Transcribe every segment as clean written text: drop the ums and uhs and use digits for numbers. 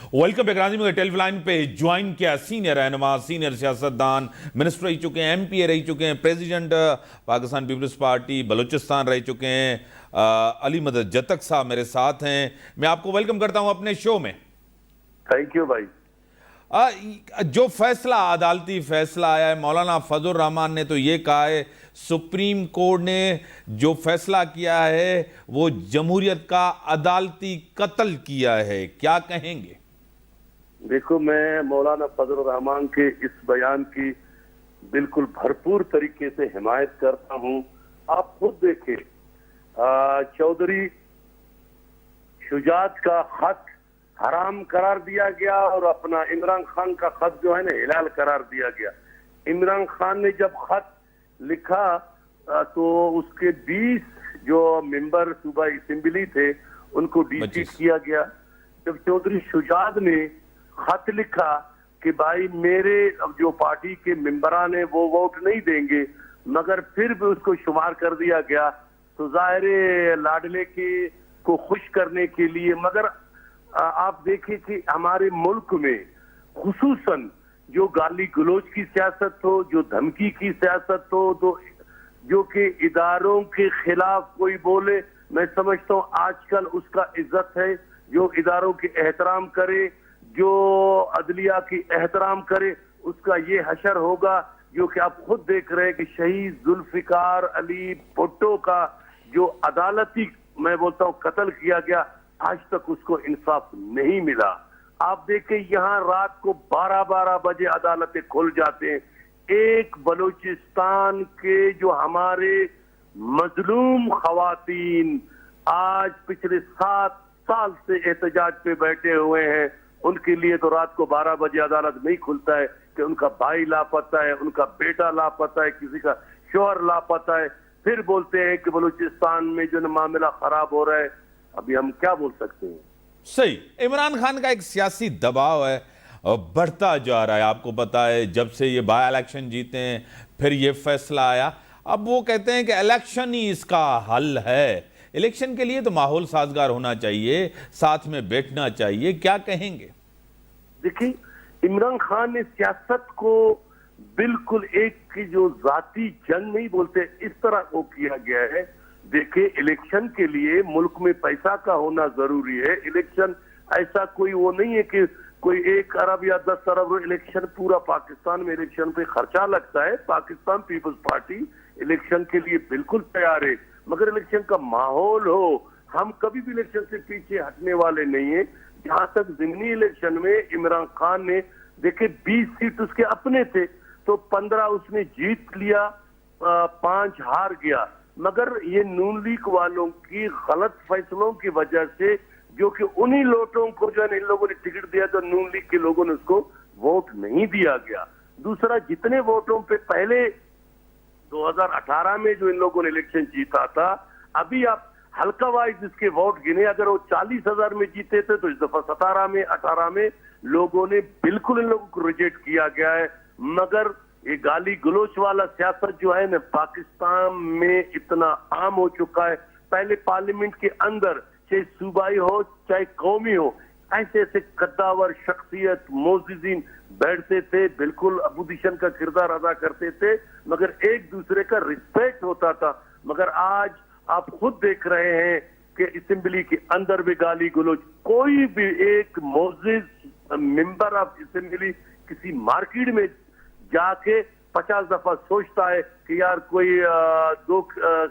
Welcome back. Rajiv में telephone line पे join किया सीनियर रहनुमा, सीनियर सियासतदान, मिनिस्टर रह चुके हैं, एमपीए रह चुके हैं, प्रेसिडेंट पाकिस्तान पीपल्स पार्टी बलूचिस्तान रह चुके हैं, अली मदद जतक साहब मेरे साथ हैं। मैं आपको वेलकम करता हूं अपने शो में। थैंक यू भाई। जो फैसला, अदालती फैसला आया है, मौलाना फजल रहमान ने तो ये कहा है, सुप्रीम कोर्ट ने जो फैसला किया है वो जमहूरियत का अदालती कत्ल किया है, क्या कहेंगे? देखो, मैं मौलाना फजल रहमान के इस बयान की बिल्कुल भरपूर तरीके से हिमायत करता हूं। आप खुद देखें, चौधरी शुजात का खत हराम करार दिया गया और अपना इमरान खान का खत जो है ना हिलाल करार दिया गया। इमरान खान ने जब खत लिखा तो उसके 20 जो मेंबर सूबा असेंबली थे उनको डिसीट किया गया। जब चौधरी शुजात ने खत लिखा कि भाई मेरे जो पार्टी के मेंबरान है वो वोट नहीं देंगे, मगर फिर भी उसको शुमार कर दिया गया, तो जाहिर लाडले के को खुश करने के लिए। मगर आप देखिए कि हमारे मुल्क में खुसूसन जो गाली गलोच की सियासत हो, जो धमकी की सियासत हो, तो जो कि इदारों के खिलाफ कोई बोले, मैं समझता हूँ आजकल उसका इज्जत है। जो इदारों की एहतराम करे, जो अदलिया की एहतराम करे, उसका ये हशर होगा। जो कि आप खुद देख रहे हैं कि शहीद जुल्फिकार अली भुट्टो का जो अदालती मैं बोलता हूँ कत्ल किया गया, आज तक उसको इंसाफ नहीं मिला। आप देखें यहाँ रात को 12-12 बजे अदालतें खुल जाते हैं। एक बलूचिस्तान के जो हमारे मजलूम खवातीन आज पिछले 7 साल से एहतजाज पे बैठे हुए हैं, उनके लिए तो रात को 12 बजे अदालत नहीं खुलता है कि उनका भाई लापता है, उनका बेटा लापता है, किसी का शौहर लापता है। फिर बोलते हैं कि बलूचिस्तान में जो मामला खराब हो रहा है। अभी हम क्या बोल सकते हैं? सही, इमरान खान का एक सियासी दबाव है और बढ़ता जा रहा है। आपको पता है जब से ये बाय इलेक्शन जीते हैं, फिर ये फैसला आया, अब वो कहते हैं कि इलेक्शन ही इसका हल है। इलेक्शन के लिए तो माहौल साजगार होना चाहिए, साथ में बैठना चाहिए, क्या कहेंगे? देखिए, इमरान खान ने सियासत को बिल्कुल एक की जो जाती जंग नहीं बोलते, इस तरह वो किया गया है। देखिए, इलेक्शन के लिए मुल्क में पैसा का होना जरूरी है। इलेक्शन ऐसा कोई वो नहीं है कि कोई 1 अरब या 10 अरब इलेक्शन, पूरा पाकिस्तान में इलेक्शन पे खर्चा लगता है। पाकिस्तान पीपल्स पार्टी इलेक्शन के लिए बिल्कुल तैयार है, मगर इलेक्शन का माहौल हो, हम कभी भी इलेक्शन से पीछे हटने वाले नहीं है। जहां तक जिमनी इलेक्शन में इमरान खान ने देखे 20 सीट उसके अपने थे, तो 15 उसने जीत लिया, 5 हार गया। मगर ये नून लीग वालों की गलत फैसलों की वजह से, जो कि उन्हीं लोगों को जो है इन लोगों ने टिकट दिया, तो नून लीग के लोगों ने उसको वोट नहीं दिया गया। दूसरा, जितने वोटों पे पहले 2018 में जो इन लोगों ने इलेक्शन जीता था, अभी आप हल्का वाइज इसके वोट गिने, अगर वो 40,000 में जीते थे तो इस दफा 17 में 18 में लोगों ने बिल्कुल इन लोगों को रिजेक्ट किया गया है। मगर ये गाली गलोच वाला सियासत जो है ना पाकिस्तान में इतना आम हो चुका है। पहले पार्लियामेंट के अंदर चाहे सूबाई हो चाहे कौमी हो, ऐसे ऐसे कद्दावर शख्सियत मोजिजीन बैठते थे, बिल्कुल अपोजिशन का किरदार अदा करते थे, मगर एक दूसरे का रिस्पेक्ट होता था। मगर आज आप खुद देख रहे हैं कि असेंबली के अंदर भी गाली गलोच। कोई भी एक मोजिज मेंबर ऑफ असेंबली किसी मार्केट में जाके 50 दफा सोचता है कि यार कोई 2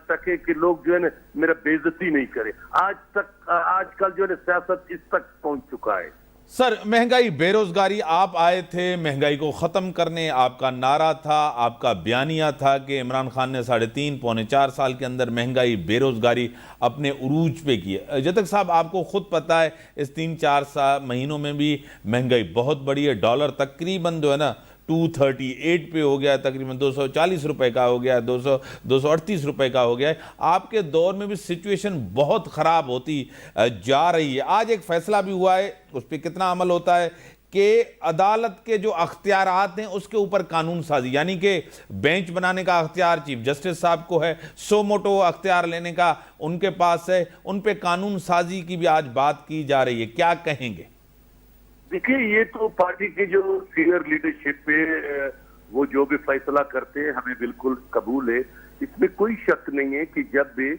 टके के लोग जो है ना मेरा बेइज्जती नहीं करे। आजकल जो है सियासत इस तक पहुंच चुका है। सर, महंगाई, बेरोजगारी, आप आए थे महंगाई को खत्म करने, आपका नारा था, आपका बयानिया था कि इमरान खान ने 3.5 पौने 4 साल के अंदर महंगाई बेरोजगारी अपने उरूज पे की है। जतक साहब, आपको खुद पता है इस 3-4 महीनों में भी महंगाई बहुत बड़ी है। डॉलर तकरीबन जो है ना 238 पे हो गया है, तकरीबन 240 रुपए का हो गया है, 238 रुपए का हो गया है। आपके दौर में भी सिचुएशन बहुत ख़राब होती जा रही है। आज एक फैसला भी हुआ है, उस पर कितना अमल होता है कि अदालत के जो अख्तियारात हैं उसके ऊपर कानून साजी, यानी कि बेंच बनाने का अख्तियार चीफ जस्टिस साहब को है, सो मोटो अख्तियार लेने का उनके पास है, उन पे कानून साजी की भी आज बात की जा रही है, क्या कहेंगे? देखिए, ये तो पार्टी के जो सीनियर लीडरशिप पे वो जो भी फैसला करते हैं हमें बिल्कुल कबूल है। इसमें कोई शक नहीं है कि जब भी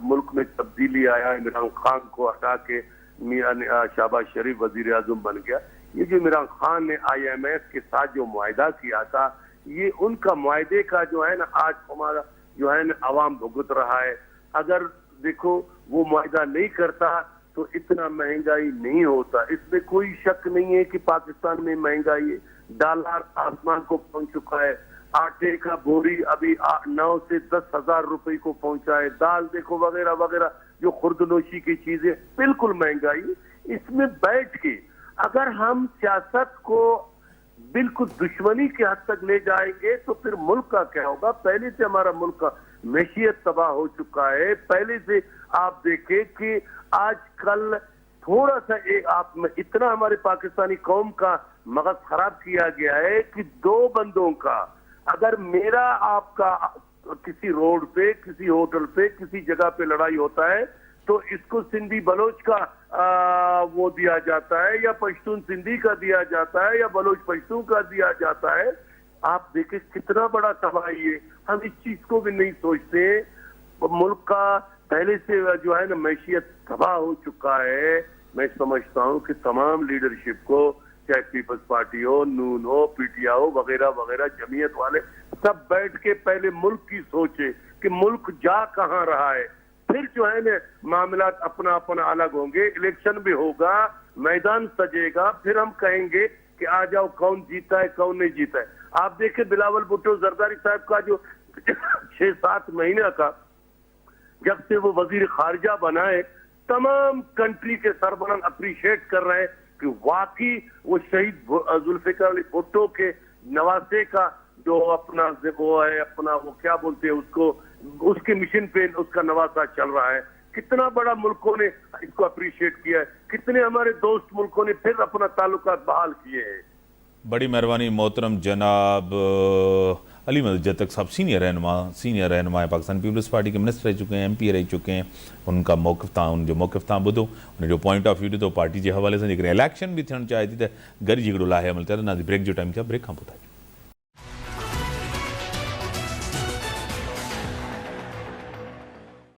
मुल्क में तब्दीली आया, इमरान खान को हटा के मियां शहबाज शरीफ वजीर आजम बन गया। ये जो इमरान खान ने IMF के साथ जो मुआहदा किया था, ये उनका मुआहदे का जो है ना आज हमारा जो है ना अवाम भुगत रहा है। अगर देखो वो मुआहदा नहीं करता तो इतना महंगाई नहीं होता। इसमें कोई शक नहीं है कि पाकिस्तान में महंगाई है, डॉलर आसमान को पहुंच चुका है, आटे का बोरी अभी 9 से 10 हजार रुपए को पहुंचा है, दाल देखो वगैरह वगैरह जो खुर्दनोशी की चीजें, बिल्कुल महंगाई। इसमें बैठ के अगर हम सियासत को बिल्कुल दुश्मनी के हद तक ले जाएंगे तो फिर मुल्क का क्या होगा। पहले से हमारा मुल्क का मैशियत तबाह हो चुका है। पहले से आप देखें कि आजकल थोड़ा सा आप में इतना हमारे पाकिस्तानी कौम का मगज खराब किया गया है कि दो बंदों का, अगर मेरा आपका किसी रोड पे, किसी होटल पे, किसी जगह पे लड़ाई होता है तो इसको सिंधी बलोच का वो दिया जाता है, या पश्तून सिंधी का दिया जाता है, या बलोच पश्तून का दिया जाता है। आप देखें कितना बड़ा तबाही है। हम इस चीज को भी नहीं सोचते। मुल्क का पहले से जो है ना मैशियत तबाह हो चुका है। मैं समझता हूँ कि तमाम लीडरशिप को, चाहे पीपल्स पार्टी हो, नून हो, PTI हो, वगैरह वगैरह, जमीयत वाले, सब बैठ के पहले मुल्क की सोचे कि मुल्क जा कहाँ रहा है। फिर जो है ना मामला अपना अपना अलग होंगे, इलेक्शन भी होगा, मैदान सजेगा, फिर हम कहेंगे कि आ जाओ कौन जीता है कौन नहीं जीता है। आप देखें बिलावल भुट्टो जरदारी साहब का जो 6-7 महीने का जब से वो वजीर खारजा बनाए, तमाम कंट्री के सरबराह अप्रिशिएट कर रहे हैं कि वाकई वो शहीद जुल्फिकार अली भुट्टो के नवासे का जो अपना वो है, अपना वो क्या बोलते हैं उसको, उसके मिशन पे उसका नवासा चल रहा है। कितना बड़ा मुल्कों ने इसको अप्रिशिएट किया है, कितने हमारे दोस्त मुल्कों ने फिर अपना ताल्लुकात बहाल किए हैं। बड़ी मेहरबानी मोहतरम जनाब अली महमूद जतक साहब, सीनियर रहनुमा पाकिस्तान पीपल्स पार्टी के मिनिस्टर रह चुके हैं, MP रह चुके हैं। उनका मौक़िफ़ था, उन जो मौक़िफ़ था ॿुधो, उन जो पॉइंट ऑफ व्यू ॾिठो पार्टी जे हवाले सां। जेकॾहिं इलेक्शन बि थियणु चाहे थी त गॾु झगड़ो लाहे अमल करे ना। ब्रेक जो टाइम थियो, ब्रेक खां पोइ